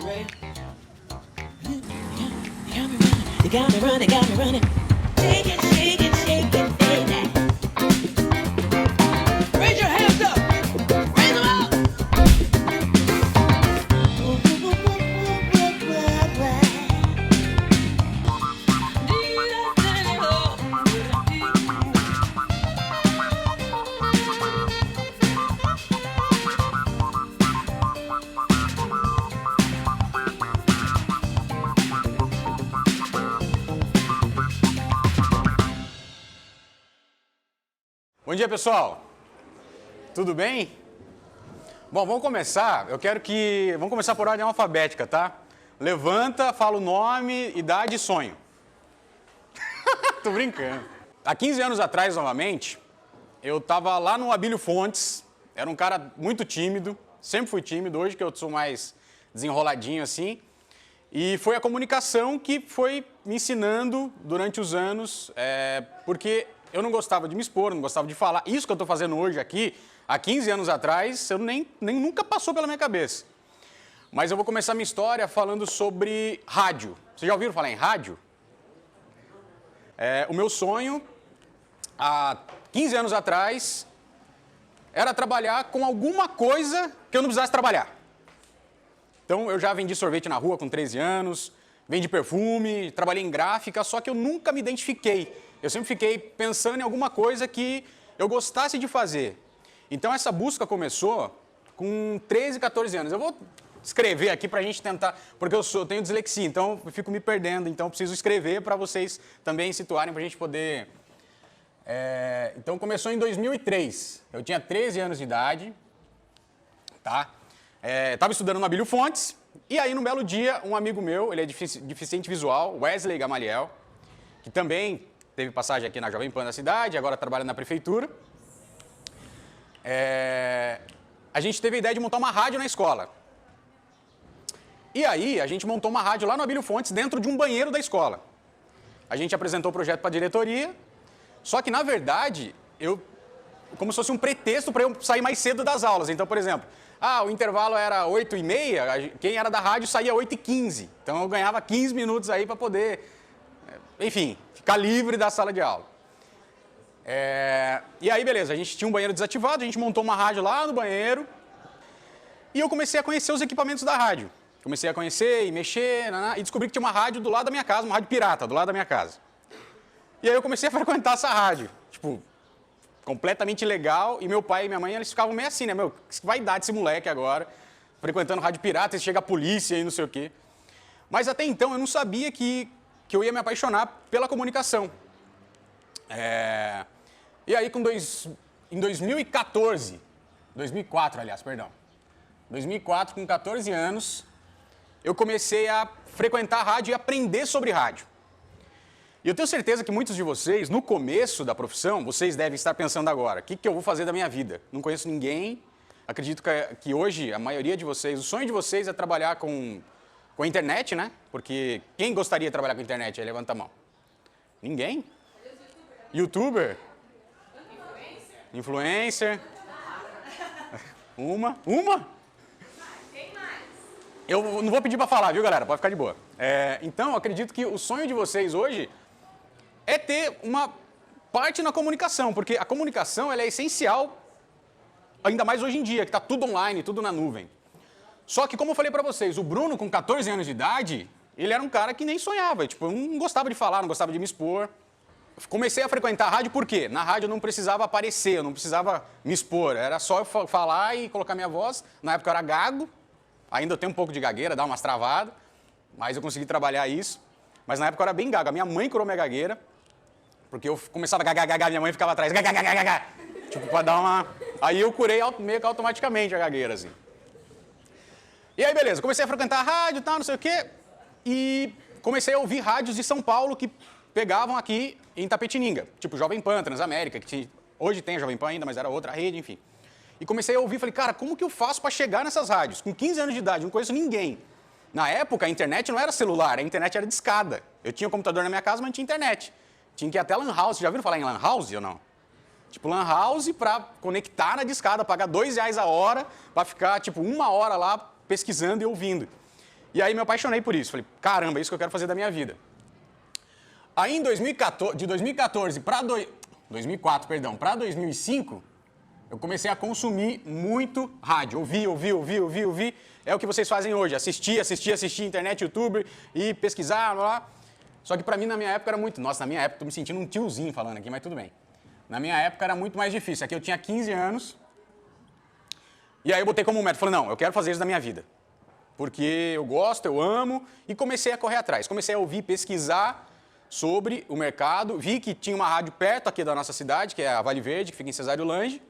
You got me running, got me running. Shake it, shake it, shake it, baby. Raise your hands up. Raise them up. Bom dia, pessoal. Tudo bem? Bom, vamos começar. Vamos começar por ordem alfabética, tá? Levanta, fala o nome, idade e sonho. Tô brincando. Há 15 anos atrás, novamente, eu tava lá no Abílio Fontes. Era um cara muito tímido, sempre fui tímido, hoje que eu sou mais desenroladinho assim. E foi a comunicação que foi me ensinando durante os anos, porque eu não gostava de me expor, não gostava de falar. Isso que eu estou fazendo hoje aqui, há 15 anos atrás, eu nem nunca passou pela minha cabeça. Mas eu vou começar minha história falando sobre rádio. Vocês já ouviram falar em rádio? O meu sonho, há 15 anos atrás, era trabalhar com alguma coisa que eu não precisasse trabalhar. Então, eu já vendi sorvete na rua com 13 anos, vendi perfume, trabalhei em gráfica, só que eu nunca me identifiquei. Eu sempre fiquei pensando em alguma coisa que eu gostasse de fazer. Então, essa busca começou com 13, 14 anos. Eu vou escrever aqui para a gente tentar, porque eu tenho dislexia, então eu fico me perdendo, então eu preciso escrever para vocês também situarem, para a gente poder... Então, começou em 2003. Eu tinha 13 anos de idade, tá? Estava estudando no Abílio Fontes, e aí, num belo dia, um amigo meu, ele é deficiente visual, Wesley Gamaliel, que também teve passagem aqui na Jovem Pan da cidade, agora trabalha na prefeitura. A gente teve a ideia de montar uma rádio na escola. E aí, a gente montou uma rádio lá no Abílio Fontes, dentro de um banheiro da escola. A gente apresentou o projeto para a diretoria, só que, na verdade, como se fosse um pretexto para eu sair mais cedo das aulas. Então, por exemplo, o intervalo era 8h30, quem era da rádio saía 8h15. Então, eu ganhava 15 minutos aí para poder, enfim, ficar livre da sala de aula. E aí, beleza, a gente tinha um banheiro desativado, a gente montou uma rádio lá no banheiro e eu comecei a conhecer os equipamentos da rádio. Comecei a conhecer e mexer, e descobri que tinha uma rádio do lado da minha casa, uma rádio pirata do lado da minha casa. E aí eu comecei a frequentar essa rádio, tipo, completamente legal, e meu pai e minha mãe, eles ficavam meio assim, né, que vai dar desse moleque agora, frequentando rádio pirata, e chega a polícia e não sei o quê. Mas até então eu não sabia que eu ia me apaixonar pela comunicação. E aí em 2004, aliás, perdão. 2004, com 14 anos, eu comecei a frequentar a rádio e aprender sobre rádio. E eu tenho certeza que muitos de vocês, no começo da profissão, vocês devem estar pensando agora, o que eu vou fazer da minha vida? Não conheço ninguém, acredito que hoje a maioria de vocês, o sonho de vocês é trabalhar com a internet, né? Porque quem gostaria de trabalhar com a internet? Aí levanta a mão. Ninguém? YouTuber? Influencer? Uma? Quem mais? Eu não vou pedir para falar, viu, galera? Pode ficar de boa. Então, eu acredito que o sonho de vocês hoje é ter uma parte na comunicação, porque a comunicação ela é essencial, ainda mais hoje em dia, que está tudo online, tudo na nuvem. Só que, como eu falei para vocês, o Bruno, com 14 anos de idade, ele era um cara que nem sonhava, tipo, eu não gostava de falar, não gostava de me expor. Comecei a frequentar a rádio por quê? Na rádio eu não precisava aparecer, eu não precisava me expor, era só eu falar e colocar minha voz. Na época eu era gago, ainda eu tenho um pouco de gagueira, dá umas travadas, mas eu consegui trabalhar isso. Mas na época eu era bem gago, a minha mãe curou minha gagueira, porque eu começava a gagar, minha mãe ficava atrás, gaga, tipo, pra dar uma... Aí eu curei meio que automaticamente a gagueira, assim. E aí, beleza, comecei a frequentar a rádio e tal, não sei o quê, e comecei a ouvir rádios de São Paulo que pegavam aqui em Itapetininga, tipo Jovem Pan, Transamérica, que hoje tem a Jovem Pan ainda, mas era outra rede, enfim. E comecei a ouvir, falei, cara, como que eu faço para chegar nessas rádios? Com 15 anos de idade, não conheço ninguém. Na época, a internet não era celular, a internet era de escada. Eu tinha um computador na minha casa, mas não tinha internet. Tinha que ir até Lan House. Já ouviram falar em Lan House ou não? Tipo, Lan House para conectar na discada, pagar R$2 a hora para ficar, tipo, 1 hora lá pesquisando e ouvindo. E aí me apaixonei por isso. Falei, caramba, é isso que eu quero fazer da minha vida. Aí em 2014, de 2014 para 2004, perdão, para 2005, eu comecei a consumir muito rádio. Ouvir. É o que vocês fazem hoje, assistir internet, YouTube e pesquisar, lá. Só que pra mim, na minha época, era muito... Nossa, na minha época, tô me sentindo um tiozinho falando aqui, mas tudo bem. Na minha época, era muito mais difícil. Aqui eu tinha 15 anos. E aí eu botei como meta. Falei, não, eu quero fazer isso da minha vida. Porque eu gosto, eu amo. E comecei a correr atrás. Comecei a ouvir, pesquisar sobre o mercado. Vi que tinha uma rádio perto aqui da nossa cidade, que é a Vale Verde, que fica em Cesário Lange.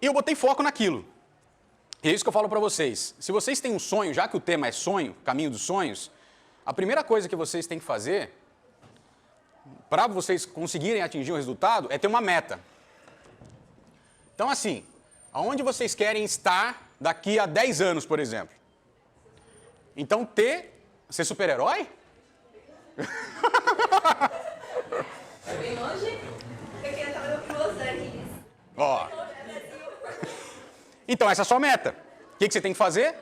E eu botei foco naquilo. E é isso que eu falo para vocês. Se vocês têm um sonho, já que o tema é sonho, caminho dos sonhos, a primeira coisa que vocês têm que fazer, para vocês conseguirem atingir um resultado, é ter uma meta. Então, assim, aonde vocês querem estar daqui a 10 anos, por exemplo? Então, ser super-herói? É bem longe? Eu queria estar em Los Angeles. Ó. Então, essa é a sua meta. O que você tem que fazer?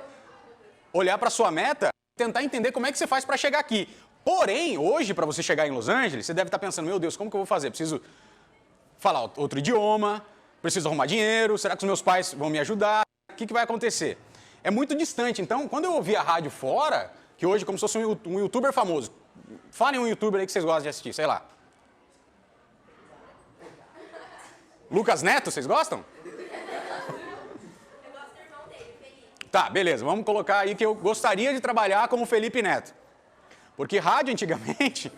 Olhar para a sua meta e tentar entender como é que você faz para chegar aqui. Porém, hoje, para você chegar em Los Angeles, você deve estar pensando, meu Deus, como que eu vou fazer? Preciso falar outro idioma, preciso arrumar dinheiro, será que os meus pais vão me ajudar? O que vai acontecer? É muito distante. Então, quando eu ouvi a rádio fora, que hoje, como se fosse um youtuber famoso, falem um youtuber aí que vocês gostam de assistir, sei lá. Lucas Neto, vocês gostam? Tá, beleza, vamos colocar aí que eu gostaria de trabalhar como Felipe Neto. Porque rádio antigamente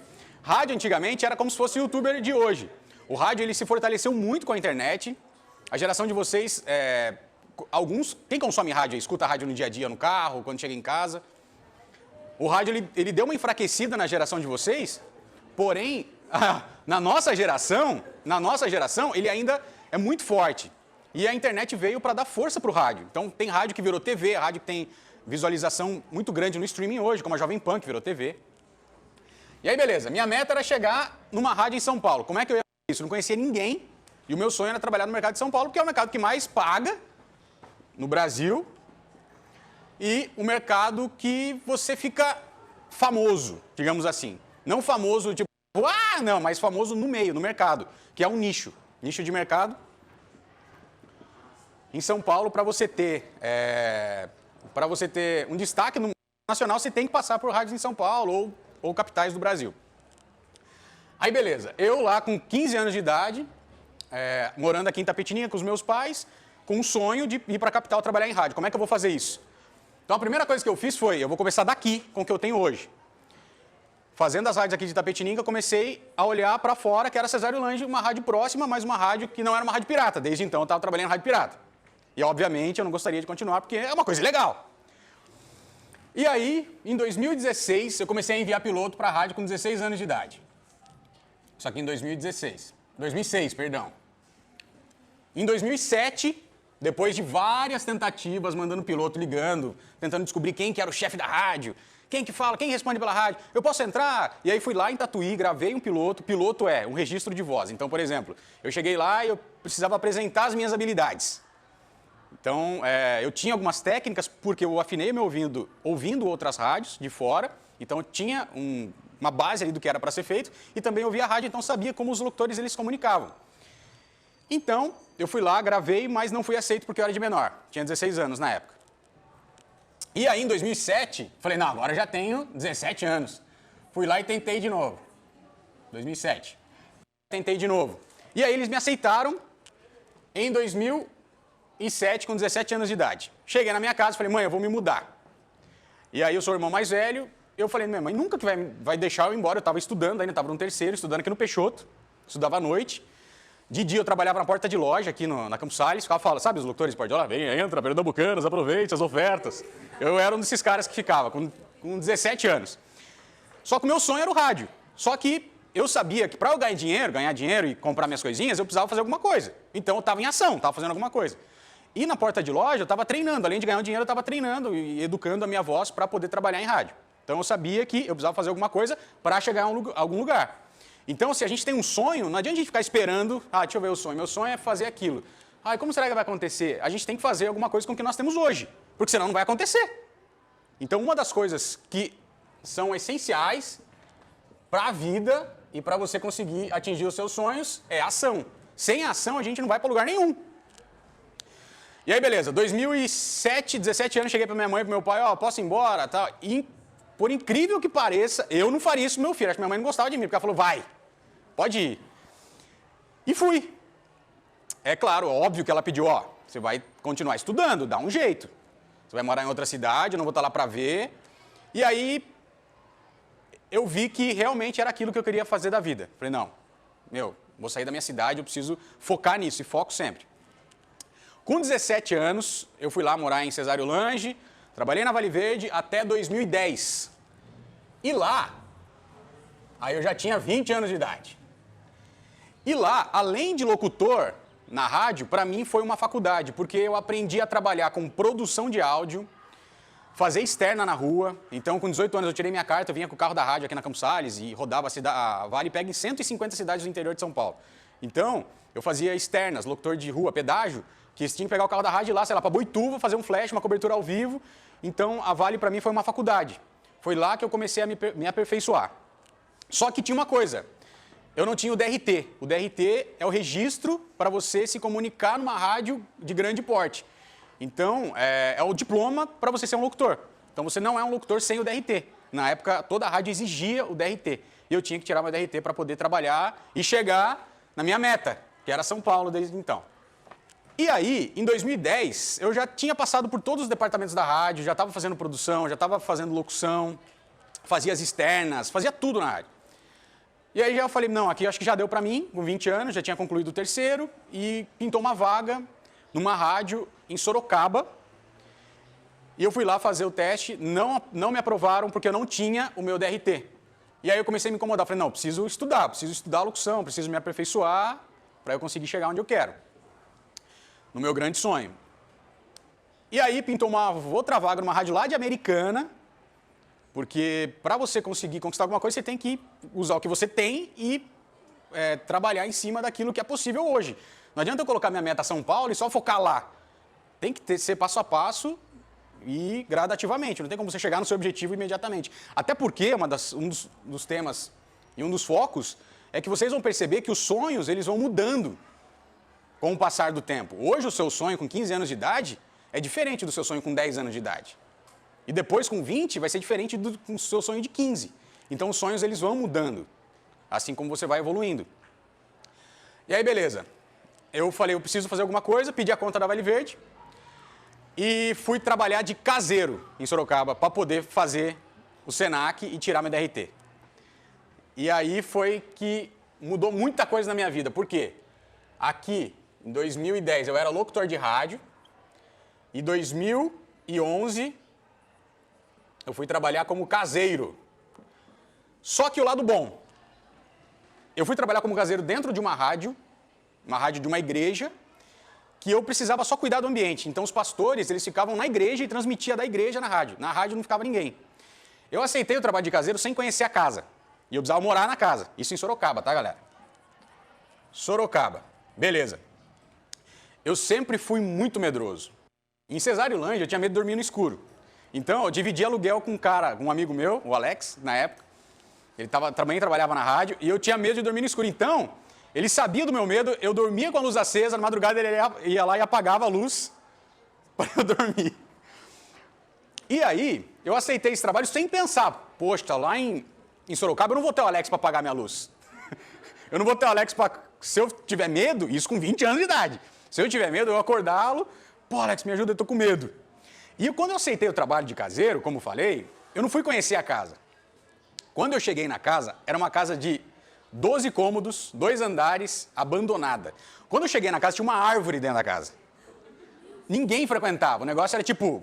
era como se fosse o youtuber de hoje. O rádio ele se fortaleceu muito com a internet. A geração de vocês, quem consome rádio, escuta rádio no dia a dia, no carro, quando chega em casa. O rádio ele deu uma enfraquecida na geração de vocês, porém, na nossa geração, ele ainda é muito forte. E a internet veio para dar força para o rádio. Então, tem rádio que virou TV, rádio que tem visualização muito grande no streaming hoje, como a Jovem Pan, que virou TV. E aí, beleza. Minha meta era chegar numa rádio em São Paulo. Como é que eu ia fazer isso? Eu não conhecia ninguém. E o meu sonho era trabalhar no mercado de São Paulo, porque é o mercado que mais paga no Brasil e o mercado que você fica famoso, digamos assim. Não famoso, tipo, não, mas famoso no meio, no mercado, que é um nicho de mercado. Em São Paulo, para você ter um destaque no nacional, você tem que passar por rádios em São Paulo ou capitais do Brasil. Aí, beleza. Eu lá com 15 anos de idade, morando aqui em Itapetininga com os meus pais, com um sonho de ir para a capital trabalhar em rádio. Como é que eu vou fazer isso? Então, a primeira coisa que eu fiz foi, eu vou começar daqui, com o que eu tenho hoje. Fazendo as rádios aqui de Itapetininga, comecei a olhar para fora, que era Cesário Lange, uma rádio próxima, mas uma rádio que não era uma rádio pirata. Desde então, eu estava trabalhando em rádio pirata. E, obviamente, eu não gostaria de continuar, porque é uma coisa legal. E aí, em 2016, eu comecei a enviar piloto para a rádio com 16 anos de idade. Isso aqui em 2016. 2006, perdão. Em 2007, depois de várias tentativas, mandando piloto, ligando, tentando descobrir quem que era o chefe da rádio, quem que fala, quem responde pela rádio, eu posso entrar? E aí fui lá em Tatuí, gravei um piloto. Piloto é um registro de voz. Então, por exemplo, eu cheguei lá e eu precisava apresentar as minhas habilidades. Então, eu tinha algumas técnicas, porque eu afinei meu ouvindo outras rádios de fora. Então, eu tinha uma base ali do que era para ser feito. E também ouvia a rádio, então sabia como os locutores eles se comunicavam. Então, eu fui lá, gravei, mas não fui aceito porque eu era de menor. Tinha 16 anos na época. E aí, em 2007, falei, não, agora já tenho 17 anos. Fui lá e tentei de novo. 2007. Tentei de novo. E aí, eles me aceitaram em 2007, com 17 anos de idade. Cheguei na minha casa e falei, mãe, eu vou me mudar. E aí, eu sou o irmão mais velho. Eu falei, minha mãe nunca que vai deixar eu ir embora. Eu estava estudando ainda, estava no terceiro, estudando aqui no Peixoto. Estudava à noite. De dia eu trabalhava na porta de loja aqui na Campos Sales, ficava falando, sabe os locutores de porta de loja? Vem, entra, Pernambucanas, aproveite as ofertas. Eu era um desses caras que ficava com 17 anos. Só que o meu sonho era o rádio. Só que eu sabia que para eu ganhar dinheiro e comprar minhas coisinhas, eu precisava fazer alguma coisa. Então eu estava em ação, estava fazendo alguma coisa. E na porta de loja eu estava treinando, além de ganhar dinheiro, eu estava treinando e educando a minha voz para poder trabalhar em rádio. Então eu sabia que eu precisava fazer alguma coisa para chegar a algum lugar. Então, se a gente tem um sonho, não adianta a gente ficar esperando, deixa eu ver o sonho, meu sonho é fazer aquilo. E como será que vai acontecer? A gente tem que fazer alguma coisa com o que nós temos hoje, porque senão não vai acontecer. Então, uma das coisas que são essenciais para a vida e para você conseguir atingir os seus sonhos é ação. Sem ação, a gente não vai para lugar nenhum. E aí, beleza, 2007, 17 anos, cheguei para minha mãe e para meu pai, ó, posso ir embora? Tá? E, por incrível que pareça, eu não faria isso com meu filho. Acho que minha mãe não gostava de mim, porque ela falou, vai, pode ir. E fui. É claro, óbvio que ela pediu, ó, você vai continuar estudando, dá um jeito. Você vai morar em outra cidade, eu não vou estar lá para ver. E aí, eu vi que realmente era aquilo que eu queria fazer da vida. Falei, não, vou sair da minha cidade, eu preciso focar nisso, e foco sempre. Com 17 anos, eu fui lá morar em Cesário Lange, trabalhei na Vale Verde até 2010. E lá, aí eu já tinha 20 anos de idade. E lá, além de locutor na rádio, para mim foi uma faculdade, porque eu aprendi a trabalhar com produção de áudio, fazer externa na rua. Então, com 18 anos, eu tirei minha carta, eu vinha com o carro da rádio aqui na Campos Sales e rodava a Vale pega em 150 cidades do interior de São Paulo. Então, eu fazia externas, locutor de rua, pedágio, que tinha que pegar o carro da rádio e ir lá, sei lá, para Boituva, fazer um flash, uma cobertura ao vivo. Então, a Vale, para mim, foi uma faculdade. Foi lá que eu comecei a me aperfeiçoar. Só que tinha uma coisa, eu não tinha o DRT. O DRT é o registro para você se comunicar numa rádio de grande porte. Então, é o diploma para você ser um locutor. Então, você não é um locutor sem o DRT. Na época, toda a rádio exigia o DRT. E eu tinha que tirar meu DRT para poder trabalhar e chegar na minha meta, que era São Paulo desde então. E aí, em 2010, eu já tinha passado por todos os departamentos da rádio, já estava fazendo produção, já estava fazendo locução, fazia as externas, fazia tudo na rádio. E aí eu falei, não, aqui acho que já deu para mim, com 20 anos, já tinha concluído o terceiro, e pintou uma vaga numa rádio em Sorocaba. E eu fui lá fazer o teste, não me aprovaram porque eu não tinha o meu DRT. E aí eu comecei a me incomodar, falei, não, preciso estudar a locução, preciso me aperfeiçoar para eu conseguir chegar onde eu quero. No meu grande sonho. E aí pintou uma outra vaga numa rádio lá de Americana, porque para você conseguir conquistar alguma coisa, você tem que usar o que você tem e trabalhar em cima daquilo que é possível hoje. Não adianta eu colocar minha meta São Paulo e só focar lá. Tem que ser passo a passo e gradativamente. Não tem como você chegar no seu objetivo imediatamente. Até porque um dos temas e um dos focos é que vocês vão perceber que os sonhos eles vão mudando com o passar do tempo. Hoje o seu sonho com 15 anos de idade é diferente do seu sonho com 10 anos de idade. E depois com 20 vai ser diferente do seu sonho de 15. Então os sonhos eles vão mudando, assim como você vai evoluindo. E aí beleza, eu falei, eu preciso fazer alguma coisa, pedi a conta da Vale Verde e fui trabalhar de caseiro em Sorocaba para poder fazer o Senac e tirar meu DRT. E aí foi que mudou muita coisa na minha vida. Por quê? Aqui, em 2010, eu era locutor de rádio. Em 2011, eu fui trabalhar como caseiro. Só que o lado bom, eu fui trabalhar como caseiro dentro de uma rádio de uma igreja, que eu precisava só cuidar do ambiente. Então, os pastores, eles ficavam na igreja e transmitiam da igreja na rádio. Na rádio não ficava ninguém. Eu aceitei o trabalho de caseiro sem conhecer a casa. E eu precisava morar na casa. Isso em Sorocaba, tá, galera? Sorocaba. Beleza. Eu sempre fui muito medroso. Em Cesário Lange, eu tinha medo de dormir no escuro. Então, eu dividi aluguel com um amigo meu, o Alex, na época. Ele também trabalhava na rádio e eu tinha medo de dormir no escuro. Então, ele sabia do meu medo, eu dormia com a luz acesa, na madrugada ele ia lá e apagava a luz para eu dormir. E aí, eu aceitei esse trabalho sem pensar. Poxa, lá em Sorocaba eu não vou ter o Alex para apagar minha luz. Eu não vou ter o Alex para... Se eu tiver medo, isso com 20 anos de idade. Se eu tiver medo, eu acordá-lo. Pô, Alex, me ajuda, eu tô com medo. E quando eu aceitei o trabalho de caseiro, como falei, eu não fui conhecer a casa. Quando eu cheguei na casa, era uma casa de 12 cômodos, 2 andares, abandonada. Quando eu cheguei na casa, tinha uma árvore dentro da casa. Ninguém frequentava, o negócio era tipo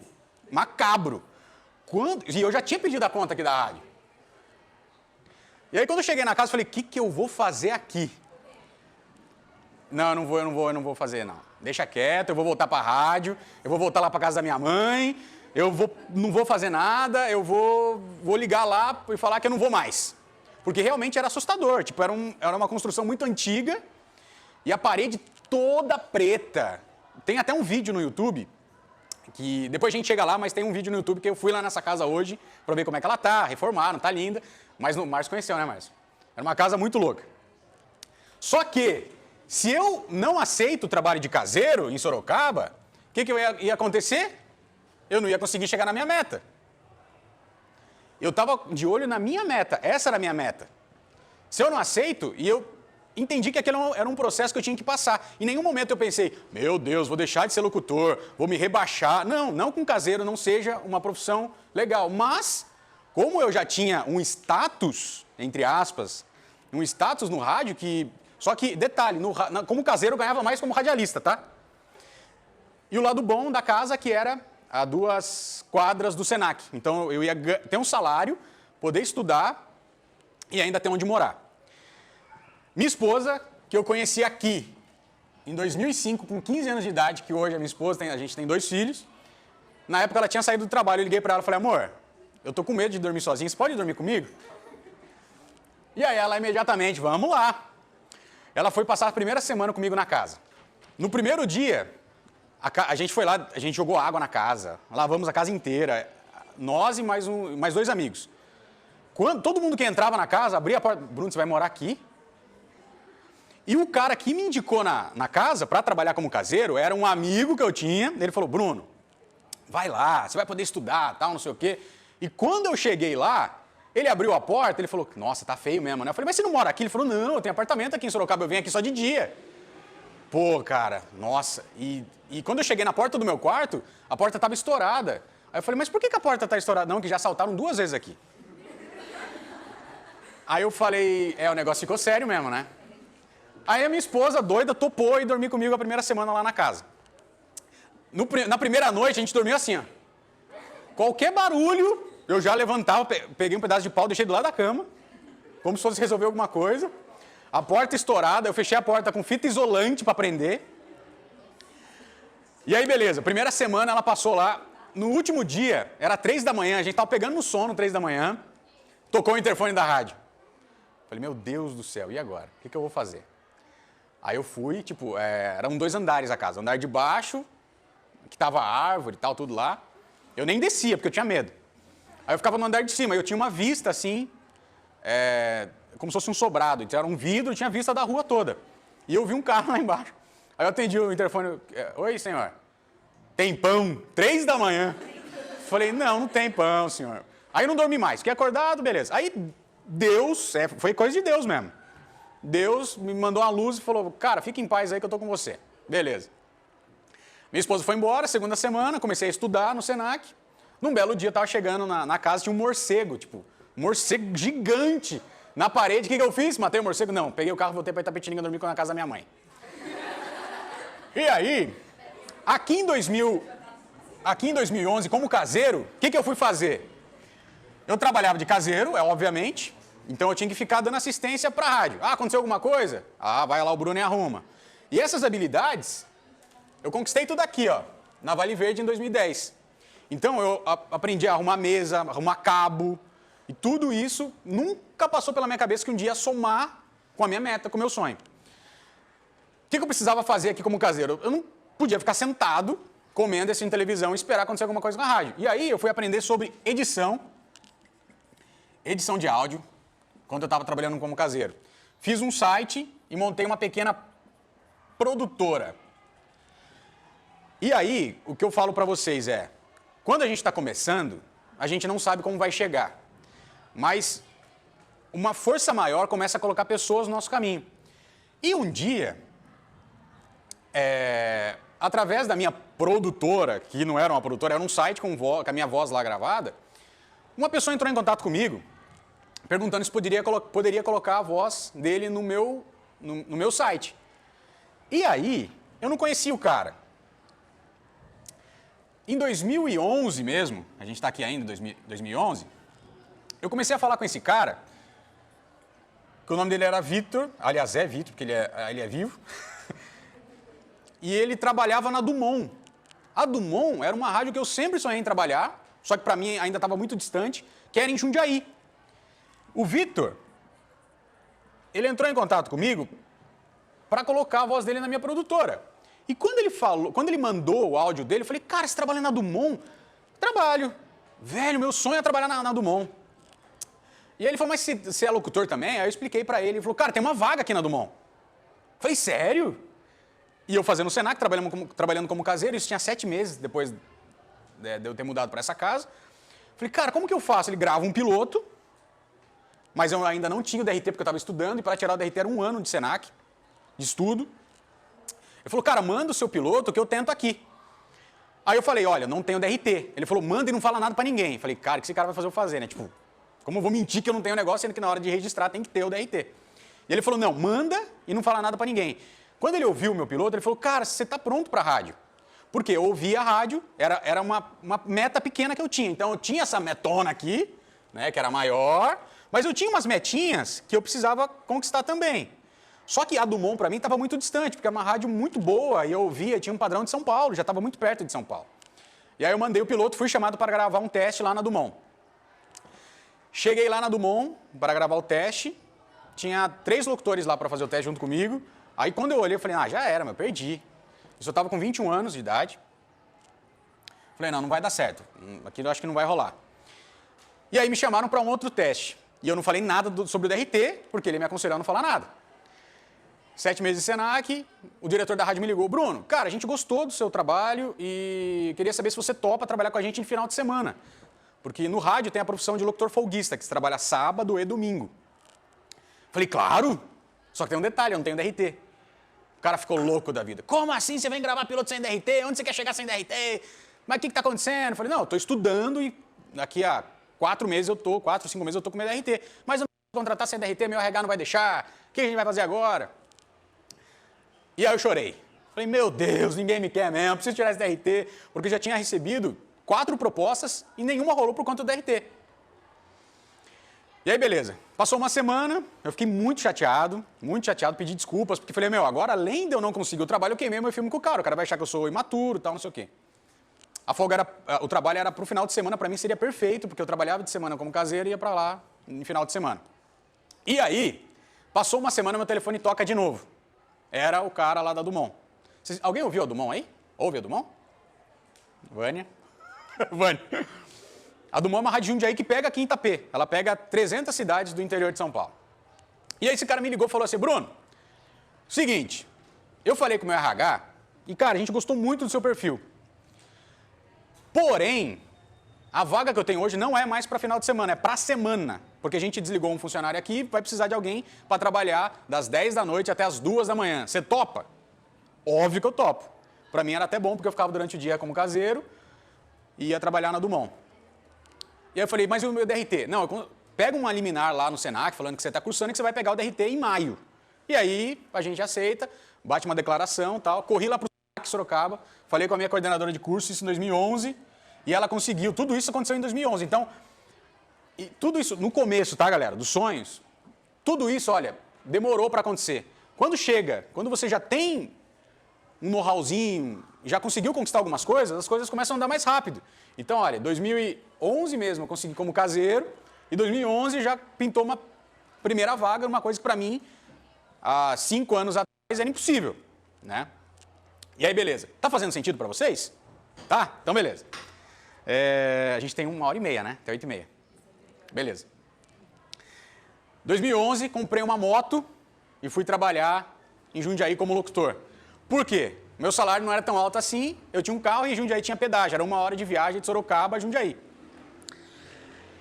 macabro. E eu já tinha pedido a conta aqui da rádio. E aí quando eu cheguei na casa, eu falei, o que eu vou fazer aqui? Não, eu não vou fazer, não. Deixa quieto, eu vou voltar para a rádio, eu vou voltar lá para casa da minha mãe, não vou fazer nada, eu vou ligar lá e falar que eu não vou mais. Porque realmente era assustador, tipo, era uma construção muito antiga e a parede toda preta. Tem até um vídeo no YouTube que depois a gente chega lá, mas tem um vídeo no YouTube que eu fui lá nessa casa hoje para ver como é que ela tá, reformaram, tá linda. Mas o Márcio conheceu, né, Márcio? Era uma casa muito louca. Só que, se eu não aceito o trabalho de caseiro em Sorocaba, o que ia acontecer? Eu não ia conseguir chegar na minha meta. Eu estava de olho na minha meta, essa era a minha meta. Se eu não aceito, e eu entendi que aquilo era um processo que eu tinha que passar. Em nenhum momento eu pensei, meu Deus, vou deixar de ser locutor, vou me rebaixar. Não com caseiro não seja uma profissão legal. Mas, como eu já tinha um status, entre aspas, um status no rádio que... Só que, detalhe, como caseiro eu ganhava mais como radialista, tá? E o lado bom da casa que era a 2 quadras do Senac. Então eu ia ter um salário, poder estudar e ainda ter onde morar. Minha esposa, que eu conheci aqui em 2005, com 15 anos de idade, que hoje a minha esposa, a gente tem 2 filhos. Na época ela tinha saído do trabalho, eu liguei para ela e falei, amor, eu tô com medo de dormir sozinha, você pode dormir comigo? E aí ela imediatamente, vamos lá. Ela foi passar a primeira semana comigo na casa. No primeiro dia, a gente foi lá, a gente jogou água na casa, lavamos a casa inteira, nós e mais 2 amigos. Todo mundo que entrava na casa, abria a porta, Bruno, você vai morar aqui? E o cara que me indicou na casa para trabalhar como caseiro era um amigo que eu tinha. Ele falou, Bruno, vai lá, você vai poder estudar, tal, não sei o quê. E quando eu cheguei lá, ele abriu a porta, ele falou, nossa, tá feio mesmo, né? Eu falei, mas você não mora aqui? Ele falou, não, eu tenho apartamento aqui em Sorocaba, eu venho aqui só de dia. Pô, cara, nossa. E quando eu cheguei na porta do meu quarto, a porta estava estourada. Aí eu falei, mas por que a porta está estourada? Não, que já assaltaram 2 vezes aqui. Aí eu falei, o negócio ficou sério mesmo, né? Aí a minha esposa, doida, topou e dormir comigo a primeira semana lá na casa. Na primeira noite, a gente dormiu assim, ó. Qualquer barulho, eu já levantava, peguei um pedaço de pau, deixei do lado da cama, como se fosse resolver alguma coisa. A porta estourada, eu fechei a porta com fita isolante para prender. E aí, beleza, primeira semana ela passou lá. No último dia, era 3 da manhã, a gente tava pegando no sono 3 da manhã, tocou o interfone da rádio. Falei, meu Deus do céu, e agora? O que eu vou fazer? Aí eu fui, eram 2 andares a casa. Andar de baixo, que tava árvore e tal, tudo lá. Eu nem descia, porque eu tinha medo. Aí eu ficava no andar de cima, eu tinha uma vista assim, como se fosse um sobrado. Então era um vidro, tinha vista da rua toda. E eu vi um carro lá embaixo. Aí eu atendi o interfone, oi, senhor, tem pão? 3 da manhã. Falei, não tem pão, senhor. Aí eu não dormi mais, fiquei acordado, beleza. Aí Deus, foi coisa de Deus mesmo. Deus me mandou uma luz e falou, cara, fica em paz aí que eu tô com você. Beleza. Minha esposa foi embora, segunda semana, comecei a estudar no Senac. Num belo dia, eu tava chegando na casa, tinha um morcego, um morcego gigante na parede. O que eu fiz? Matei o morcego? Não, peguei o carro, voltei pra Itapetininga, dormi na casa da minha mãe. E aí, aqui em 2011, como caseiro, o que eu fui fazer? Eu trabalhava de caseiro, obviamente, então eu tinha que ficar dando assistência para a rádio. Ah, aconteceu alguma coisa? Ah, vai lá o Bruno e arruma. E essas habilidades, eu conquistei tudo aqui, ó, na Vale Verde em 2010. Então eu aprendi a arrumar mesa, arrumar cabo, e tudo isso nunca passou pela minha cabeça que um dia ia somar com a minha meta, com o meu sonho. O que eu precisava fazer aqui como caseiro? Eu não podia ficar sentado, comendo assistindo televisão e esperar acontecer alguma coisa na rádio. E aí eu fui aprender sobre edição de áudio, quando eu estava trabalhando como caseiro. Fiz um site e montei uma pequena produtora. E aí, o que eu falo para vocês é, quando a gente está começando, a gente não sabe como vai chegar. Mas uma força maior começa a colocar pessoas no nosso caminho. E um dia, através da minha produtora, que não era uma produtora, era um site com a minha voz lá gravada, uma pessoa entrou em contato comigo, perguntando se poderia colocar a voz dele no meu site. E aí, eu não conhecia o cara. Em 2011 mesmo, a gente está aqui ainda em 2011, eu comecei a falar com esse cara, que o nome dele era Vitor, aliás é Vitor, porque ele é vivo, e ele trabalhava na Dumont. A Dumont era uma rádio que eu sempre sonhei em trabalhar, só que para mim ainda estava muito distante, que era em Jundiaí. O Vitor, ele entrou em contato comigo para colocar a voz dele na minha produtora. E quando ele mandou o áudio dele, eu falei, cara, você trabalha na Dumont? Trabalho. Velho, meu sonho é trabalhar na Dumont. E aí ele falou, mas você é locutor também? Aí eu expliquei pra ele, ele falou, cara, tem uma vaga aqui na Dumont. Eu falei, sério? E eu fazendo o Senac, trabalhando como caseiro, isso tinha 7 meses depois de eu ter mudado para essa casa. Falei, cara, como que eu faço? Ele grava um piloto, mas eu ainda não tinha o DRT porque eu estava estudando, e para tirar o DRT era 1 ano de Senac, de estudo. Ele falou, cara, manda o seu piloto que eu tento aqui. Aí eu falei, olha, não tenho DRT. Ele falou, manda e não fala nada para ninguém. Eu falei, cara, o que esse cara vai fazer eu fazer, né? Tipo, como eu vou mentir que eu não tenho negócio, sendo que na hora de registrar tem que ter o DRT. E ele falou, não, manda e não fala nada para ninguém. Quando ele ouviu o meu piloto, ele falou, cara, você está pronto para a rádio. Porque eu ouvia a rádio, era uma meta pequena que eu tinha. Então eu tinha essa metona aqui, né, que era maior, mas eu tinha umas metinhas que eu precisava conquistar também. Só que a Dumont, para mim, estava muito distante, porque é uma rádio muito boa, e eu ouvia, tinha um padrão de São Paulo, já estava muito perto de São Paulo. E aí eu mandei o piloto, fui chamado para gravar um teste lá na Dumont. Cheguei lá na Dumont para gravar o teste, tinha 3 locutores lá para fazer o teste junto comigo. Aí quando eu olhei, eu falei, já era, eu perdi. Eu só estava com 21 anos de idade. Falei, não vai dar certo, aquilo eu acho que não vai rolar. E aí me chamaram para um outro teste. E eu não falei nada sobre o DRT, porque ele me aconselhou a não falar nada. 7 meses de Senac, o diretor da rádio me ligou, Bruno, cara, a gente gostou do seu trabalho e queria saber se você topa trabalhar com a gente no final de semana. Porque no rádio tem a profissão de locutor folguista, que se trabalha sábado e domingo. Falei, claro, só que tem um detalhe, eu não tenho DRT. O cara ficou louco da vida. Como assim você vem gravar piloto sem DRT? Onde você quer chegar sem DRT? Mas o que está acontecendo? Eu falei, não, eu estou estudando e daqui a 4 meses eu estou, 4, 5 meses eu estou com meu DRT. Mas eu não vou contratar sem DRT, meu RH não vai deixar. O que a gente vai fazer agora? E aí eu chorei. Falei, meu Deus, ninguém me quer mesmo, preciso tirar esse DRT. Porque eu já tinha recebido 4 propostas e nenhuma rolou por conta do DRT. E aí, beleza. Passou uma semana, eu fiquei muito chateado, pedi desculpas, porque falei, meu, agora além de eu não conseguir o trabalho, eu queimei meu filme com o cara vai achar que eu sou imaturo e tal, não sei o quê. O trabalho era pro final de semana, para mim seria perfeito, porque eu trabalhava de semana como caseiro e ia para lá no final de semana. E aí, passou uma semana, meu telefone toca de novo. Era o cara lá da Dumont. Alguém ouviu a Dumont aí? Ouve a Dumont? Vânia? Vânia. A Dumont é uma rádio Jundiaí que pega aqui em Itapê. Ela pega 300 cidades do interior de São Paulo. E aí esse cara me ligou e falou assim, Bruno, seguinte, eu falei com o meu RH e, cara, a gente gostou muito do seu perfil. Porém, a vaga que eu tenho hoje não é mais para final de semana, é para semana. Porque a gente desligou um funcionário aqui e vai precisar de alguém para trabalhar das 10 da noite até as 2 da manhã. Você topa? Óbvio que eu topo. Para mim era até bom, porque eu ficava durante o dia como caseiro e ia trabalhar na Dumont. E aí eu falei, mas e o meu DRT? Não, pega uma liminar lá no Senac, falando que você está cursando e que você vai pegar o DRT em maio. E aí a gente aceita, bate uma declaração e tal. Corri lá para o Senac, Sorocaba, falei com a minha coordenadora de curso, isso em 2011, e ela conseguiu. Tudo isso aconteceu em 2011. Então, e tudo isso no começo, tá, galera, dos sonhos, tudo isso, olha, demorou para acontecer. Quando você já tem um know-howzinho, já conseguiu conquistar algumas coisas, as coisas começam a andar mais rápido. Então, olha, 2011 mesmo eu consegui como caseiro, e 2011 já pintou uma primeira vaga, uma coisa que para mim, há 5 anos atrás, era impossível, né? E aí, beleza. Tá fazendo sentido para vocês? Tá? Então, beleza. A gente tem 1h30, né? Até 8h30. Beleza. 2011, comprei uma moto e fui trabalhar em Jundiaí como locutor. Por quê? Meu salário não era tão alto assim, eu tinha um carro e Jundiaí tinha pedágio, era 1 hora de viagem de Sorocaba a Jundiaí.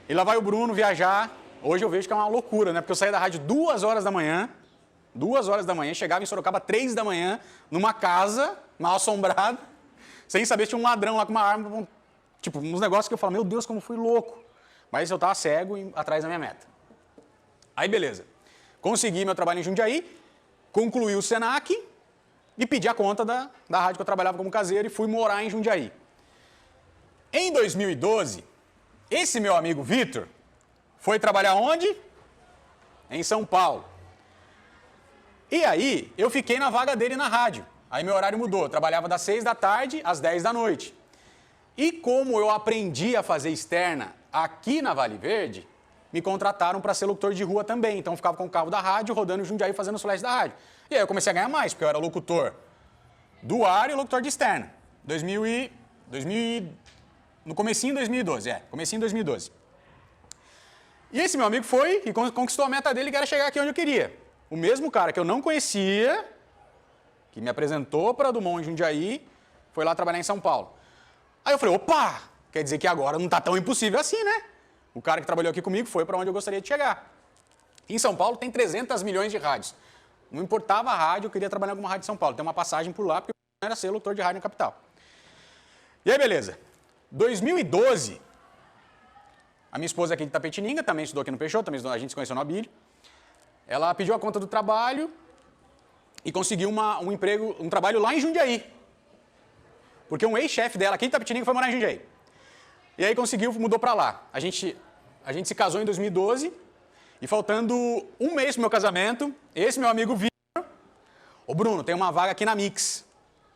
E lá vai o Bruno viajar, hoje eu vejo que é uma loucura, né? Porque eu saía da rádio 2 horas da manhã, chegava em Sorocaba 3 da manhã, numa casa mal assombrada, sem saber se tinha um ladrão lá com uma arma, tipo, uns negócios que eu falo, meu Deus, como fui louco. Mas eu estava cego e atrás da minha meta. Aí, beleza. Consegui meu trabalho em Jundiaí, concluí o Senac e pedi a conta da rádio que eu trabalhava como caseiro e fui morar em Jundiaí. Em 2012, esse meu amigo Vitor foi trabalhar onde? Em São Paulo. E aí, eu fiquei na vaga dele na rádio. Aí meu horário mudou, eu trabalhava das 6 da tarde às 10 da noite. E como eu aprendi a fazer externa aqui na Vale Verde, me contrataram para ser locutor de rua também. Então eu ficava com o carro da rádio, rodando em Jundiaí, fazendo os flashes da rádio. E aí eu comecei a ganhar mais, porque eu era locutor do ar e locutor de externa. No comecinho de 2012, comecinho de 2012. E esse meu amigo foi e conquistou a meta dele, que era chegar aqui onde eu queria. O mesmo cara que eu não conhecia, que me apresentou para Dumont em Jundiaí, foi lá trabalhar em São Paulo. Aí eu falei, opa, quer dizer que agora não está tão impossível assim, né? O cara que trabalhou aqui comigo foi para onde eu gostaria de chegar. Em São Paulo tem 300 milhões de rádios. Não importava a rádio, eu queria trabalhar em alguma rádio de São Paulo. Tem uma passagem por lá, porque eu era ser locutor de rádio na capital. E aí, beleza. 2012, a minha esposa aqui de Tapetininga, também estudou aqui no Peixoto, a gente se conheceu no Abílio. Ela pediu a conta do trabalho e conseguiu um emprego, um trabalho lá em Jundiaí. Porque um ex-chefe dela aqui de Tapetininga foi morar em Jundiaí. E aí conseguiu, mudou para lá. A gente se casou em 2012 e faltando um mês pro meu casamento, esse meu amigo Vitor, ô Bruno, tem uma vaga aqui na Mix,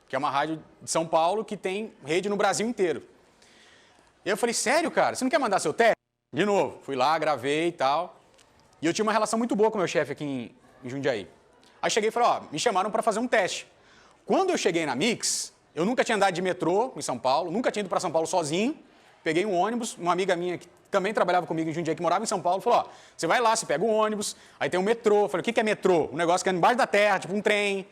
que é uma rádio de São Paulo que tem rede no Brasil inteiro. E eu falei, sério, cara, você não quer mandar seu teste? De novo, fui lá, gravei e tal. E eu tinha uma relação muito boa com o meu chefe aqui em Jundiaí. Aí cheguei e falei, ó, me chamaram para fazer um teste. Quando eu cheguei na Mix, eu nunca tinha andado de metrô em São Paulo, nunca tinha ido para São Paulo sozinho. Peguei um ônibus, uma amiga minha que também trabalhava comigo em Jundiaí, que morava em São Paulo, falou, ó, você vai lá, você pega um ônibus, aí tem um metrô. Eu falei, o que é metrô? Um negócio que é embaixo da terra, tipo um trem.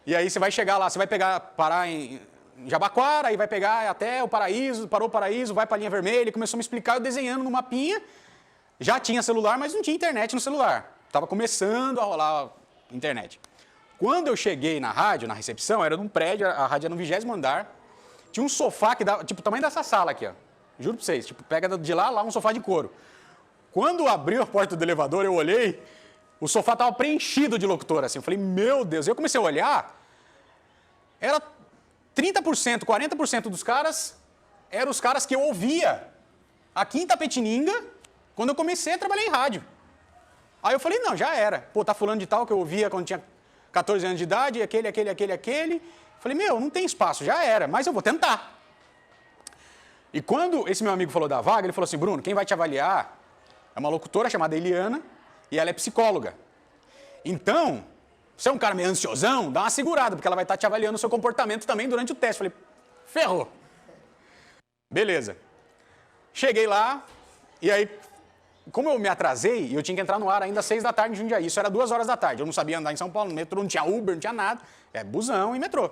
E aí você vai chegar lá, você vai parar em Jabaquara, aí vai pegar até o Paraíso, parou o Paraíso, vai para a linha vermelha, e começou a me explicar, eu desenhando no mapinha. Já tinha celular, mas não tinha internet no celular. Estava começando a rolar a internet. Quando eu cheguei na rádio, na recepção, era num prédio, a rádio era no 20º andar, tinha um sofá que dava, tipo, o tamanho dessa sala aqui, ó. Juro pra vocês, tipo, pega de lá um sofá de couro. Quando abriu a porta do elevador, eu olhei, o sofá estava preenchido de locutor, assim. Eu falei, meu Deus. Eu comecei a olhar, era 30%, 40% dos caras, eram os caras que eu ouvia aqui em Tapetininga, quando eu comecei a trabalhar em rádio. Aí eu falei, não, já era. Pô, tá fulano de tal que eu ouvia quando tinha 14 anos de idade, aquele. Falei, meu, não tem espaço, já era, mas eu vou tentar. E quando esse meu amigo falou da vaga, ele falou assim, Bruno, quem vai te avaliar é uma locutora chamada Eliana e ela é psicóloga. Então, você é um cara meio ansiosão, dá uma segurada, porque ela vai estar te avaliando o seu comportamento também durante o teste. Falei, ferrou. Beleza. Cheguei lá, e aí, como eu me atrasei, eu tinha que entrar no ar ainda às 6 da tarde em Jundiaí. Isso era 2 horas da tarde. Eu não sabia andar em São Paulo, no metrô, não tinha Uber, não tinha nada. É busão e metrô.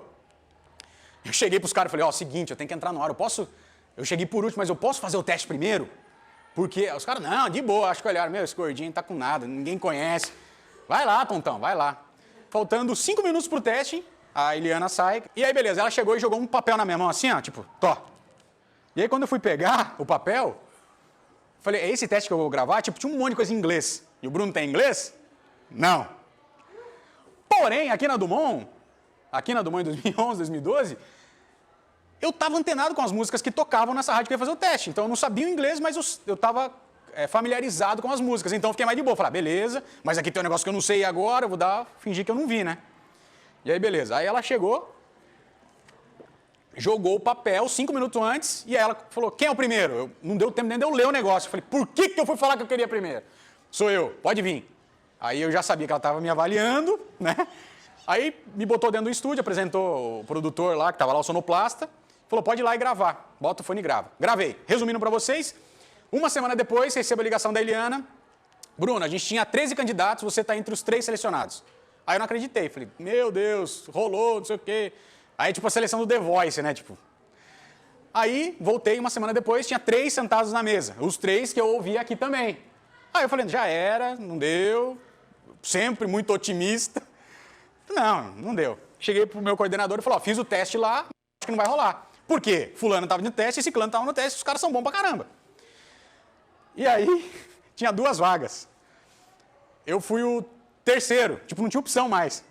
Eu cheguei para os caras e falei, ó, seguinte, eu tenho que entrar no ar, eu cheguei por último, mas eu posso fazer o teste primeiro? Porque os caras, não, de boa, acho que olharam, meu, esse gordinho tá com nada, ninguém conhece. Vai lá, tontão, vai lá. Faltando 5 minutos pro teste, a Eliana sai, e aí beleza, ela chegou e jogou um papel na minha mão assim, ó, tipo, tó. E aí quando eu fui pegar o papel, falei, é esse teste que eu vou gravar? Tipo, tinha um monte de coisa em inglês. E o Bruno tem inglês? Não. Porém, aqui na Dumont em 2011, 2012, eu estava antenado com as músicas que tocavam nessa rádio que eu ia fazer o teste. Então eu não sabia o inglês, mas eu estava familiarizado com as músicas. Então eu fiquei mais de boa. Falei, beleza, mas aqui tem um negócio que eu não sei agora, eu vou fingir que eu não vi, né? E aí, beleza. Aí ela chegou, jogou o papel 5 minutos antes, e aí ela falou, quem é o primeiro? Não deu tempo nem de eu ler o negócio. Eu falei, por que eu fui falar que eu queria primeiro? Sou eu, pode vir. Aí eu já sabia que ela estava me avaliando, né? Aí me botou dentro do estúdio, apresentou o produtor lá, que estava lá, o sonoplasta, falou, pode ir lá e gravar. Bota o fone e grava. Gravei. Resumindo para vocês, uma semana depois, recebo a ligação da Eliana. Bruno, a gente tinha 13 candidatos, você está entre os 3 selecionados. Aí eu não acreditei. Falei, meu Deus, rolou, não sei o quê. Aí, tipo, a seleção do The Voice, né? Tipo. Aí, voltei uma semana depois, tinha 3 sentados na mesa. Os 3 que eu ouvi aqui também. Aí eu falei, já era, não deu. Sempre muito otimista. Não deu. Cheguei pro meu coordenador e falei, ó, fiz o teste lá, acho que não vai rolar. Por quê? Fulano estava no teste, esse ciclano estava no teste, os caras são bons pra caramba. E aí, tinha 2 vagas. Eu fui o terceiro, tipo, não tinha opção mais.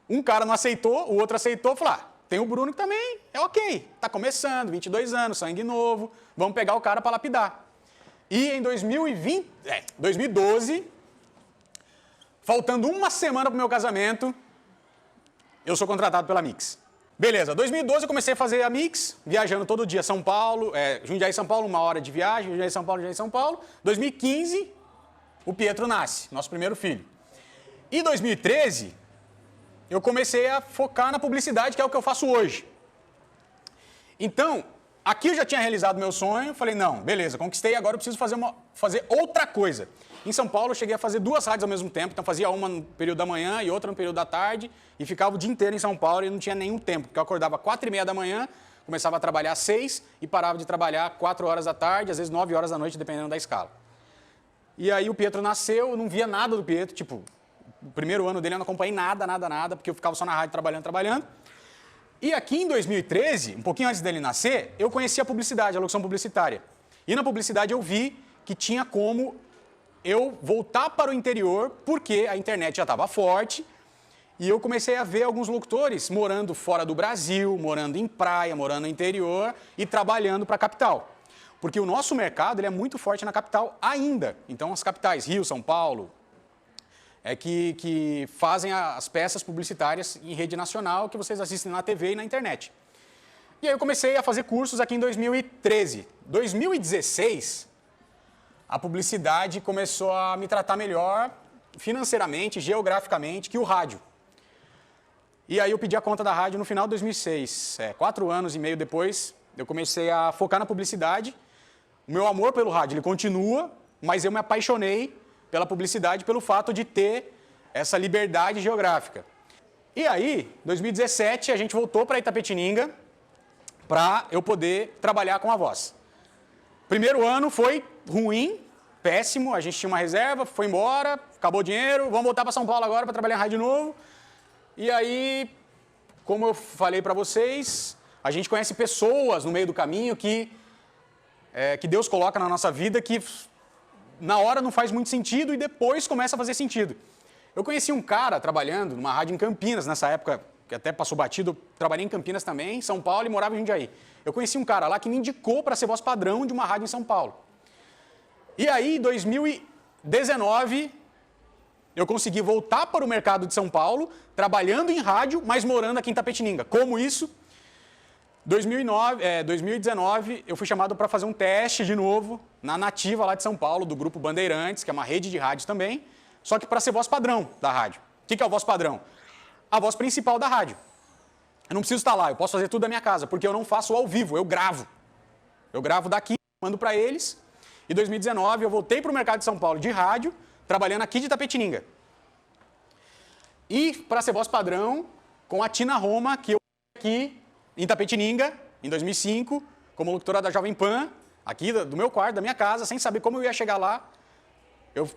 Um cara não aceitou, o outro aceitou, falou, tem o Bruno que também é ok, tá começando, 22 anos, sangue novo, vamos pegar o cara para lapidar. E em 2012, faltando uma semana pro meu casamento, eu sou contratado pela Mix. Beleza, 2012 eu comecei a fazer a Mix, viajando todo dia, São Paulo, Jundiaí, São Paulo, 1 hora de viagem, Jundiaí, São Paulo, Jundiaí, São Paulo. 2015, o Pietro nasce, nosso primeiro filho. E 2013, eu comecei a focar na publicidade, que é o que eu faço hoje. Então, aqui eu já tinha realizado meu sonho, falei, não, beleza, conquistei, agora eu preciso fazer outra coisa. Em São Paulo, eu cheguei a fazer 2 rádios ao mesmo tempo, então fazia uma no período da manhã e outra no período da tarde, e ficava o dia inteiro em São Paulo e não tinha nenhum tempo, porque eu acordava às 4h30 da manhã, começava a trabalhar às 6 e parava de trabalhar 4 horas da tarde, às vezes 9 horas da noite, dependendo da escala. E aí o Pietro nasceu, eu não via nada do Pietro, tipo, o primeiro ano dele eu não acompanhei nada, porque eu ficava só na rádio trabalhando. E aqui em 2013, um pouquinho antes dele nascer, eu conheci a publicidade, a locução publicitária. E na publicidade eu vi que tinha como eu voltar para o interior, porque a internet já estava forte, e eu comecei a ver alguns locutores morando fora do Brasil, morando em praia, morando no interior e trabalhando para a capital. Porque o nosso mercado ele é muito forte na capital ainda. Então as capitais, Rio, São Paulo, que fazem as peças publicitárias em rede nacional que vocês assistem na TV e na internet. E aí eu comecei a fazer cursos aqui em 2013. 2016, a publicidade começou a me tratar melhor financeiramente, geograficamente, que o rádio. E aí eu pedi a conta da rádio no final de 2006. 4 anos e meio depois, eu comecei a focar na publicidade. O meu amor pelo rádio ele continua, mas eu me apaixonei pela publicidade pelo fato de ter essa liberdade geográfica. E aí, em 2017, a gente voltou para Itapetininga para eu poder trabalhar com a voz. Primeiro ano foi ruim, péssimo, a gente tinha uma reserva, foi embora, acabou o dinheiro, vamos voltar para São Paulo agora para trabalhar em rádio de novo. E aí, como eu falei para vocês, a gente conhece pessoas no meio do caminho que Deus coloca na nossa vida que na hora não faz muito sentido e depois começa a fazer sentido. Eu conheci um cara trabalhando numa rádio em Campinas, nessa época, que até passou batido, eu trabalhei em Campinas também, em São Paulo e morava em Jundiaí. Eu conheci um cara lá que me indicou para ser voz padrão de uma rádio em São Paulo. E aí, em 2019, eu consegui voltar para o mercado de São Paulo, trabalhando em rádio, mas morando aqui em Itapetininga. Como isso? 2019, eu fui chamado para fazer um teste de novo na Nativa lá de São Paulo, do Grupo Bandeirantes, que é uma rede de rádios também, só que para ser voz padrão da rádio. O que é o voz padrão? A voz principal da rádio. Eu não preciso estar lá, eu posso fazer tudo da minha casa, porque eu não faço ao vivo, eu gravo. Eu gravo daqui, mando para eles. Em 2019, eu voltei para o mercado de São Paulo de rádio, trabalhando aqui de Itapetininga. E para ser voz padrão, com a Tina Roma, que eu aqui em Itapetininga, em 2005, como locutora da Jovem Pan, aqui do meu quarto, da minha casa, sem saber como eu ia chegar lá.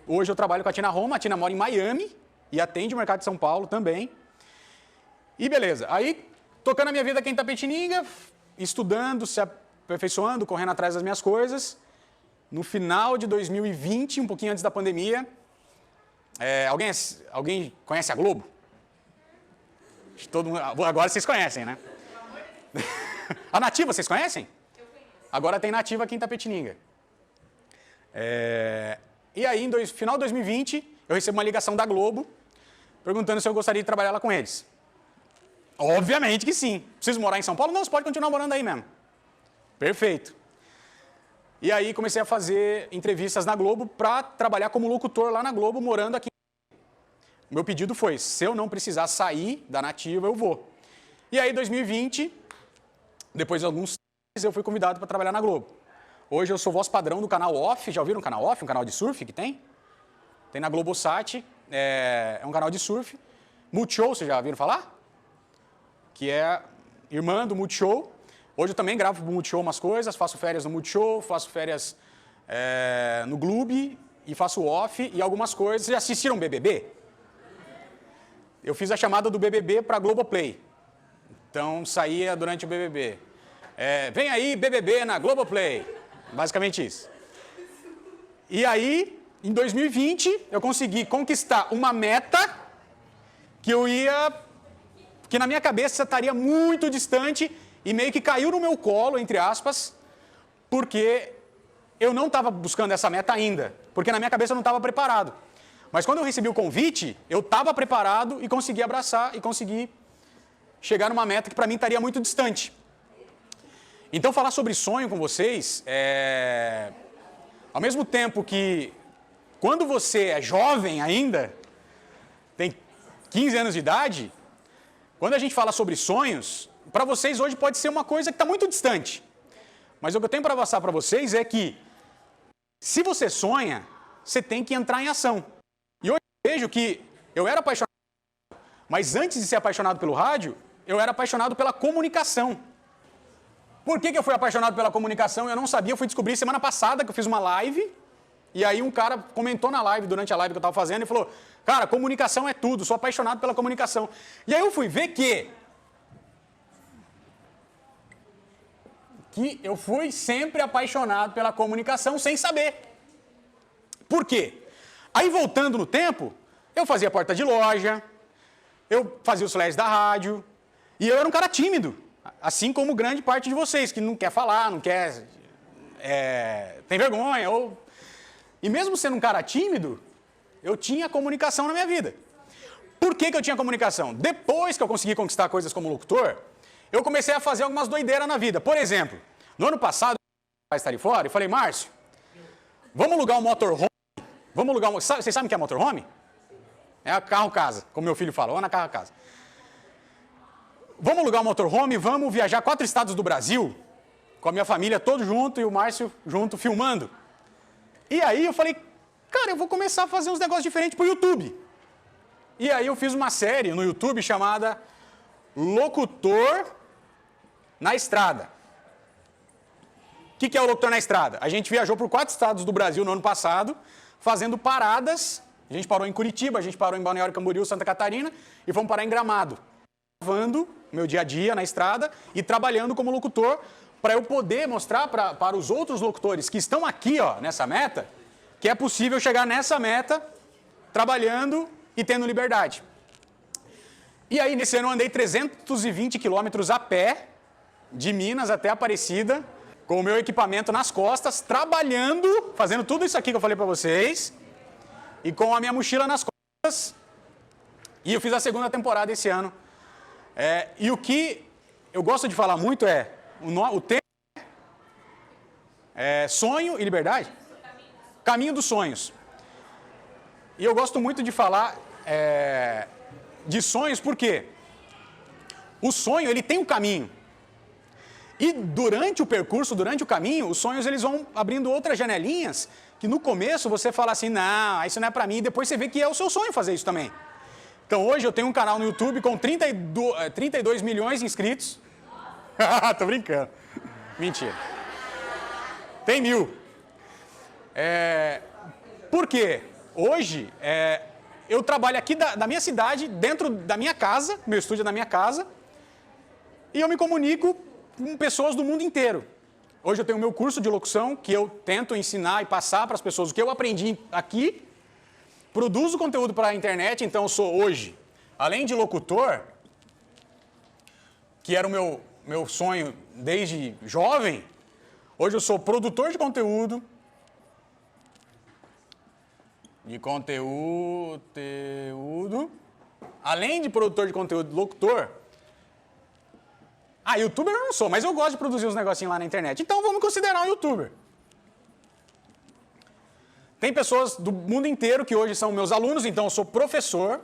Hoje eu trabalho com a Tina Roma, a Tina mora em Miami e atende o mercado de São Paulo também. E beleza, aí tocando a minha vida aqui em Itapetininga, estudando, se aperfeiçoando, correndo atrás das minhas coisas. No final de 2020, um pouquinho antes da pandemia, alguém conhece a Globo? Todo mundo, agora vocês conhecem, né? A Nativa, vocês conhecem? Agora tem Nativa aqui em Itapetininga. E aí, final de 2020, eu recebo uma ligação da Globo, perguntando se eu gostaria de trabalhar lá com eles. Obviamente que sim. Preciso morar em São Paulo? Não, você pode continuar morando aí mesmo. Perfeito. E aí comecei a fazer entrevistas na Globo para trabalhar como locutor lá na Globo, morando aqui. O meu pedido foi, se eu não precisar sair da Nativa, eu vou. E aí, em 2020, depois de alguns meses, eu fui convidado para trabalhar na Globo. Hoje eu sou voz padrão do canal Off. Já ouviram o canal Off? Um canal de surf que tem? Tem na Globosat. É um canal de surf. Multishow, vocês já ouviram falar? Que é irmã do Multishow. Hoje eu também gravo pro Multishow umas coisas, faço férias no Multishow, faço férias no Gloob e faço Off e algumas coisas. Vocês já assistiram BBB? Eu fiz a chamada do BBB para Globoplay. Então saía durante o BBB. Vem aí BBB na Globoplay. Basicamente isso. E aí, em 2020, eu consegui conquistar uma meta que na minha cabeça estaria muito distante e meio que caiu no meu colo, entre aspas, porque eu não estava buscando essa meta ainda, porque na minha cabeça eu não estava preparado. Mas quando eu recebi o convite, eu estava preparado e consegui abraçar e consegui chegar numa meta que para mim estaria muito distante. Então, falar sobre sonho com vocês, ao mesmo tempo que quando você é jovem ainda, tem 15 anos de idade, quando a gente fala sobre sonhos, para vocês hoje pode ser uma coisa que está muito distante. Mas o que eu tenho para passar para vocês é que, se você sonha, você tem que entrar em ação. E hoje eu vejo que eu era apaixonado, mas antes de ser apaixonado pelo rádio, eu era apaixonado pela comunicação. Por que eu fui apaixonado pela comunicação? Eu não sabia, eu fui descobrir semana passada que eu fiz uma live, e aí um cara comentou na live, durante a live que eu estava fazendo, e falou, cara, comunicação é tudo, sou apaixonado pela comunicação. E aí eu fui ver que eu fui sempre apaixonado pela comunicação sem saber. Por quê? Aí voltando no tempo, eu fazia porta de loja, eu fazia os flashes da rádio, e eu era um cara tímido, assim como grande parte de vocês, que não quer falar, não quer, tem vergonha, E mesmo sendo um cara tímido, eu tinha comunicação na minha vida. Por que eu tinha comunicação? Depois que eu consegui conquistar coisas como locutor, eu comecei a fazer algumas doideiras na vida. Por exemplo, no ano passado, eu vai estar ali fora, e falei, Márcio, vamos alugar um motorhome? Vocês sabem o que é motorhome? É carro-casa, como meu filho fala, ou na carro-casa. Vamos alugar um motorhome, vamos viajar 4 estados do Brasil, com a minha família todo junto e o Márcio junto, filmando. E aí eu falei, cara, eu vou começar a fazer uns negócios diferentes pro YouTube. E aí eu fiz uma série no YouTube chamada Locutor na Estrada. O que é o Locutor na Estrada? A gente viajou por 4 estados do Brasil no ano passado, fazendo paradas. A gente parou em Curitiba, a gente parou em Balneário Camboriú, Santa Catarina, e fomos parar em Gramado. Gravando meu dia a dia na estrada e trabalhando como locutor, para eu poder mostrar para os outros locutores que estão aqui, ó, nessa meta, que é possível chegar nessa meta trabalhando e tendo liberdade. E aí, nesse ano, eu andei 320 quilômetros a pé, de Minas até Aparecida, com o meu equipamento nas costas, trabalhando, fazendo tudo isso aqui que eu falei para vocês, e com a minha mochila nas costas. E eu fiz a 2ª temporada esse ano. E o que eu gosto de falar muito o tema é sonho e liberdade. Caminho dos sonhos. E eu gosto muito de falar de sonhos porque o sonho ele tem um caminho. E durante o percurso, durante o caminho, os sonhos eles vão abrindo outras janelinhas que no começo você fala assim, não, isso não é pra mim, e depois você vê que é o seu sonho fazer isso também. Então hoje eu tenho um canal no YouTube com 32 milhões de inscritos. Tô brincando. Mentira. Tem 1000. Por quê? Hoje eu trabalho aqui da minha cidade, dentro da minha casa, meu estúdio é na minha casa, e eu me comunico com pessoas do mundo inteiro. Hoje eu tenho o meu curso de locução, que eu tento ensinar e passar para as pessoas o que eu aprendi aqui, produzo conteúdo para a internet, então eu sou hoje, além de locutor, que era o meu sonho desde jovem, hoje eu sou produtor de conteúdo, além de produtor de conteúdo, locutor. Youtuber eu não sou, mas eu gosto de produzir uns negocinhos lá na internet, então vamos considerar um youtuber. Tem pessoas do mundo inteiro que hoje são meus alunos, então eu sou professor.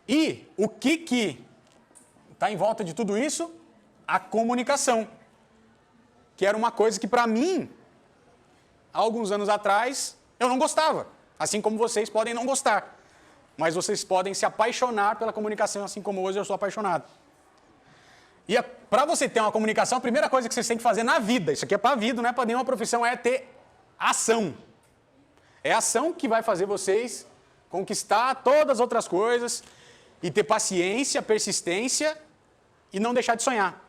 E o que está em volta de tudo isso? A comunicação. Que era uma coisa que, para mim, há alguns anos atrás, eu não gostava. Assim como vocês podem não gostar. Mas vocês podem se apaixonar pela comunicação, assim como hoje eu sou apaixonado. E para você ter uma comunicação, a primeira coisa que vocês têm que fazer na vida, isso aqui é para a vida, não é para nenhuma profissão, é ter ação. É a ação que vai fazer vocês conquistar todas as outras coisas e ter paciência, persistência e não deixar de sonhar.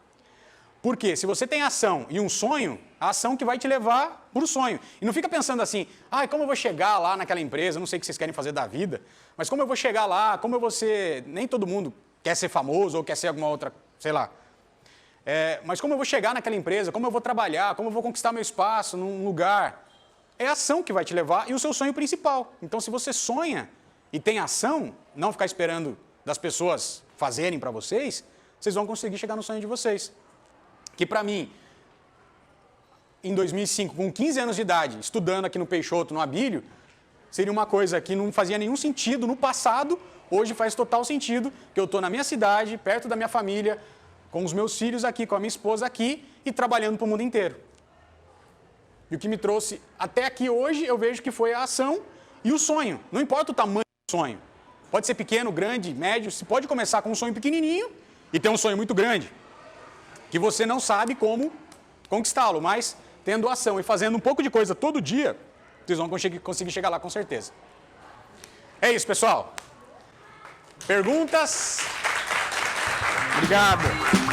Por quê? Se você tem ação e um sonho, a ação que vai te levar para o sonho. E não fica pensando assim, como eu vou chegar lá naquela empresa, não sei o que vocês querem fazer da vida, mas como eu vou chegar lá, como eu vou ser... Nem todo mundo quer ser famoso ou quer ser alguma outra, sei lá. Mas como eu vou chegar naquela empresa, como eu vou trabalhar, como eu vou conquistar meu espaço num lugar. É a ação que vai te levar e o seu sonho principal. Então, se você sonha e tem ação, não ficar esperando das pessoas fazerem para vocês, vocês vão conseguir chegar no sonho de vocês. Que para mim, em 2005, com 15 anos de idade, estudando aqui no Peixoto, no Abílio, seria uma coisa que não fazia nenhum sentido no passado, hoje faz total sentido, que eu estou na minha cidade, perto da minha família, com os meus filhos aqui, com a minha esposa aqui e trabalhando para o mundo inteiro. E o que me trouxe até aqui hoje, eu vejo que foi a ação e o sonho. Não importa o tamanho do sonho. Pode ser pequeno, grande, médio, você pode começar com um sonho pequenininho e ter um sonho muito grande, que você não sabe como conquistá-lo, mas tendo ação e fazendo um pouco de coisa todo dia, vocês vão conseguir chegar lá com certeza. É isso, pessoal. Perguntas? Obrigado.